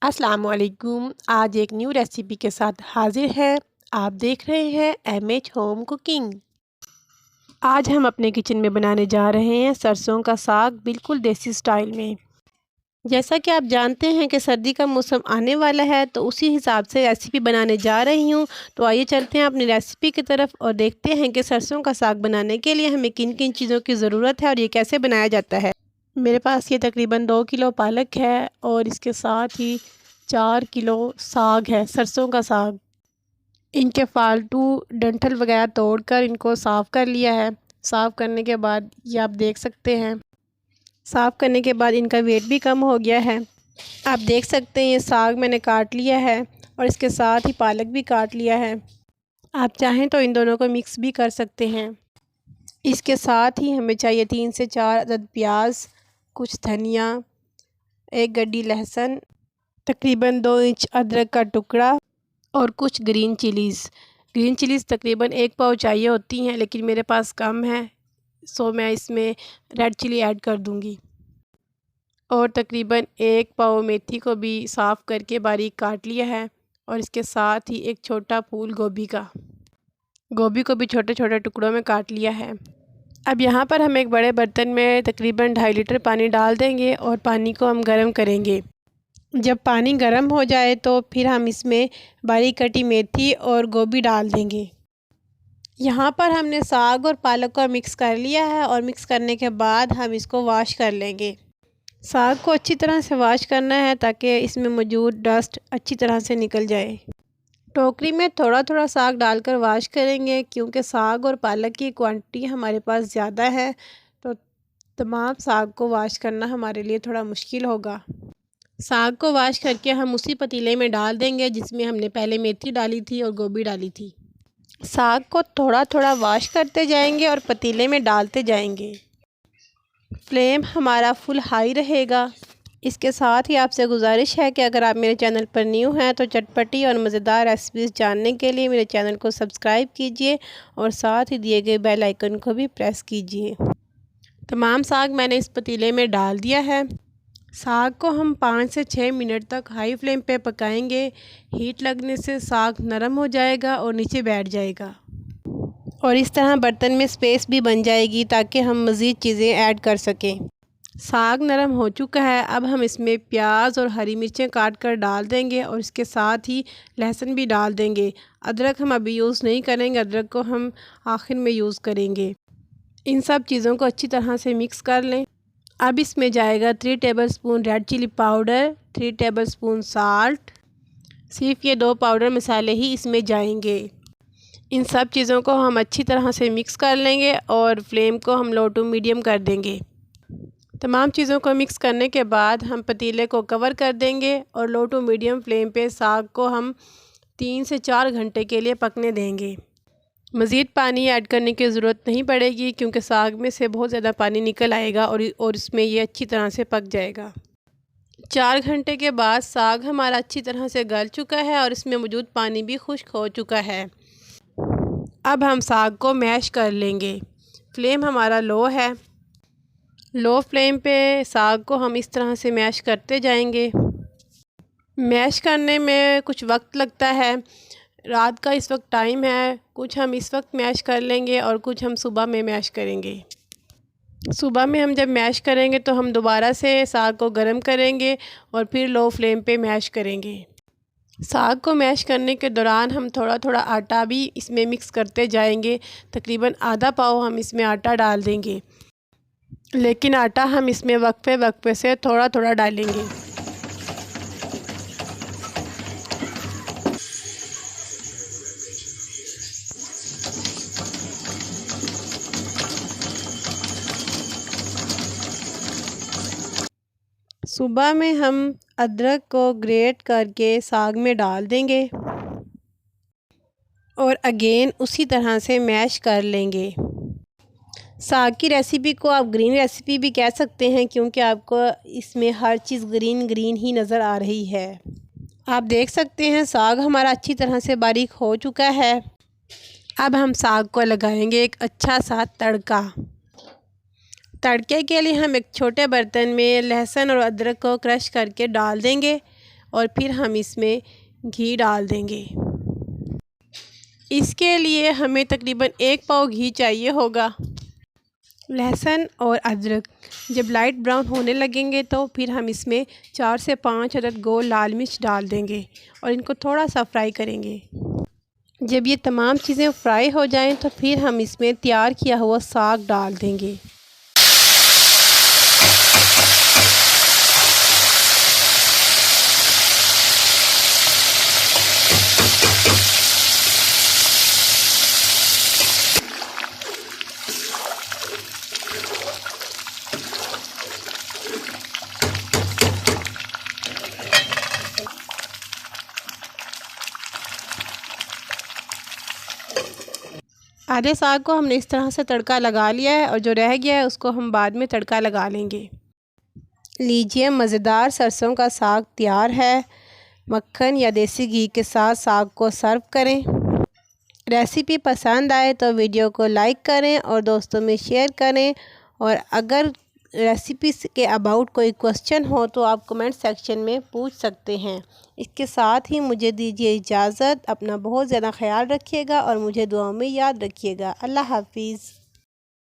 अस्सलाम वालेकुम। आज एक न्यू रेसिपी के साथ हाजिर है। आप देख रहे हैं एमएच होम कुकिंग। आज हम अपने किचन में बनाने जा रहे हैं सरसों का साग, बिल्कुल देसी स्टाइल में। जैसा कि आप जानते हैं कि सर्दी का मौसम आने वाला है, तो उसी हिसाब से रेसिपी बनाने जा रही हूँ। तो आइए चलते हैं अपनी रेसिपी की तरफ और देखते हैं कि सरसों का साग बनाने के लिए हमें किन किन चीज़ों की ज़रूरत है और ये कैसे बनाया जाता है। मेरे पास ये तकरीबन 2 किलो पालक है और इसके साथ ही 4 किलो साग है, सरसों का साग। इनके फालतू डंठल वगैरह तोड़कर इनको साफ़ कर लिया है। साफ़ करने के बाद ये आप देख सकते हैं, साफ़ करने के बाद इनका वेट भी कम हो गया है। आप देख सकते हैं ये साग मैंने काट लिया है और इसके साथ ही पालक भी काट लिया है। आप चाहें तो इन दोनों को मिक्स भी कर सकते हैं। इसके साथ ही हमें चाहिए 3 से 4 अदद प्याज, कुछ धनिया, 1 गड्डी लहसुन, तकरीबन 2 इंच अदरक का टुकड़ा और कुछ ग्रीन चिलीज़। ग्रीन चिलीज़ तकरीबन 1 पाव चाहिए होती हैं, लेकिन मेरे पास कम है, सो मैं इसमें रेड चिली ऐड कर दूंगी। और तकरीबन 1 पाव मेथी को भी साफ़ करके बारीक काट लिया है और इसके साथ ही एक छोटा फूल गोभी को भी छोटे छोटे टुकड़ों में काट लिया है। अब यहाँ पर हम एक बड़े बर्तन में तकरीबन 2.5 लीटर पानी डाल देंगे और पानी को हम गर्म करेंगे। जब पानी गर्म हो जाए तो फिर हम इसमें बारीक कटी मेथी और गोभी डाल देंगे। यहाँ पर हमने साग और पालक को मिक्स कर लिया है और मिक्स करने के बाद हम इसको वॉश कर लेंगे। साग को अच्छी तरह से वॉश करना है ताकि इसमें मौजूद डस्ट अच्छी तरह से निकल जाए। टोकरी में थोड़ा थोड़ा साग डालकर वॉश करेंगे, क्योंकि साग और पालक की क्वांटिटी हमारे पास ज़्यादा है, तो तमाम साग को वॉश करना हमारे लिए थोड़ा मुश्किल होगा। साग को वॉश करके हम उसी पतीले में डाल देंगे जिसमें हमने पहले मेथी डाली थी और गोभी डाली थी। साग को थोड़ा थोड़ा वॉश करते जाएंगे और पतीले में डालते जाएंगे। फ्लेम हमारा फुल हाई रहेगा। इसके साथ ही आपसे गुजारिश है कि अगर आप मेरे चैनल पर न्यू हैं तो चटपटी और मज़ेदार रेसिपीज़ जानने के लिए मेरे चैनल को सब्सक्राइब कीजिए और साथ ही दिए गए बेल आइकन को भी प्रेस कीजिए। तमाम साग मैंने इस पतीले में डाल दिया है। साग को हम 5 से 6 मिनट तक हाई फ्लेम पे पकाएंगे। हीट लगने से साग नरम हो जाएगा और नीचे बैठ जाएगा और इस तरह बर्तन में स्पेस भी बन जाएगी ताकि हम मज़ीद चीज़ें ऐड कर सकें। साग नरम हो चुका है। अब हम इसमें प्याज और हरी मिर्चें काट कर डाल देंगे और इसके साथ ही लहसुन भी डाल देंगे। अदरक हम अभी यूज़ नहीं करेंगे, अदरक को हम आखिर में यूज़ करेंगे। इन सब चीज़ों को अच्छी तरह से मिक्स कर लें। अब इसमें जाएगा 3 tablespoon red chilli powder, 3 tablespoon salt. सिर्फ ये 2 पाउडर मसाले ही इसमें जाएंगे। इन सब चीज़ों को हम अच्छी तरह से मिक्स कर लेंगे और फ्लेम को हम लो टू मीडियम कर देंगे। तमाम चीज़ों को मिक्स करने के बाद हम पतीले को कवर कर देंगे और लो टू मीडियम फ्लेम पे साग को हम 3 से 4 घंटे के लिए पकने देंगे। मज़ीद पानी ऐड करने की ज़रूरत नहीं पड़ेगी, क्योंकि साग में से बहुत ज़्यादा पानी निकल आएगा और इसमें ये अच्छी तरह से पक जाएगा। 4 घंटे के बाद साग हमारा अच्छी तरह से गल चुका है और इसमें मौजूद पानी भी खुश्क हो चुका है। अब हम साग को मैश कर लेंगे। फ्लेम हमारा लो है। लो फ्लेम पे साग को हम इस तरह से मैश करते जाएंगे। मैश करने में कुछ वक्त लगता है। रात का इस वक्त टाइम है, कुछ हम इस वक्त मैश कर लेंगे और कुछ हम सुबह में मैश करेंगे। सुबह में हम जब मैश करेंगे तो हम दोबारा से साग को गर्म करेंगे और फिर लो फ्लेम पे मैश करेंगे। साग को मैश करने के दौरान हम थोड़ा थोड़ा आटा भी इसमें मिक्स करते जाएंगे। तकरीबन आधा पाव हम इसमें आटा डाल देंगे, लेकिन आटा हम इसमें वक्फे वक्फे से थोड़ा थोड़ा डालेंगे। सुबह में हम अदरक को ग्रेट करके साग में डाल देंगे और अगेन उसी तरह से मैश कर लेंगे। साग की रेसिपी को आप ग्रीन रेसिपी भी कह सकते हैं, क्योंकि आपको इसमें हर चीज़ ग्रीन ग्रीन ही नज़र आ रही है। आप देख सकते हैं साग हमारा अच्छी तरह से बारीक हो चुका है। अब हम साग को लगाएंगे एक अच्छा सा तड़का। तड़के के लिए हम एक छोटे बर्तन में लहसुन और अदरक को क्रश करके डाल देंगे और फिर हम इसमें घी डाल देंगे। इसके लिए हमें तकरीबन 1 पाव घी चाहिए होगा। लहसुन और अदरक जब लाइट ब्राउन होने लगेंगे तो फिर हम इसमें 4 से 5 अदद गोल लाल मिर्च डाल देंगे और इनको थोड़ा सा फ्राई करेंगे। जब ये तमाम चीज़ें फ्राई हो जाएं तो फिर हम इसमें तैयार किया हुआ साग डाल देंगे। आधे साग को हमने इस तरह से तड़का लगा लिया है और जो रह गया है उसको हम बाद में तड़का लगा लेंगे। लीजिए, मज़ेदार सरसों का साग तैयार है। मक्खन या देसी घी के साथ साग को सर्व करें। रेसिपी पसंद आए तो वीडियो को लाइक करें और दोस्तों में शेयर करें। और अगर रेसिपी के अबाउट कोई क्वेश्चन हो तो आप कमेंट सेक्शन में पूछ सकते हैं। इसके साथ ही मुझे दीजिए इजाज़त। अपना बहुत ज़्यादा ख्याल रखिएगा और मुझे दुआओं में याद रखिएगा। अल्लाह हाफिज़।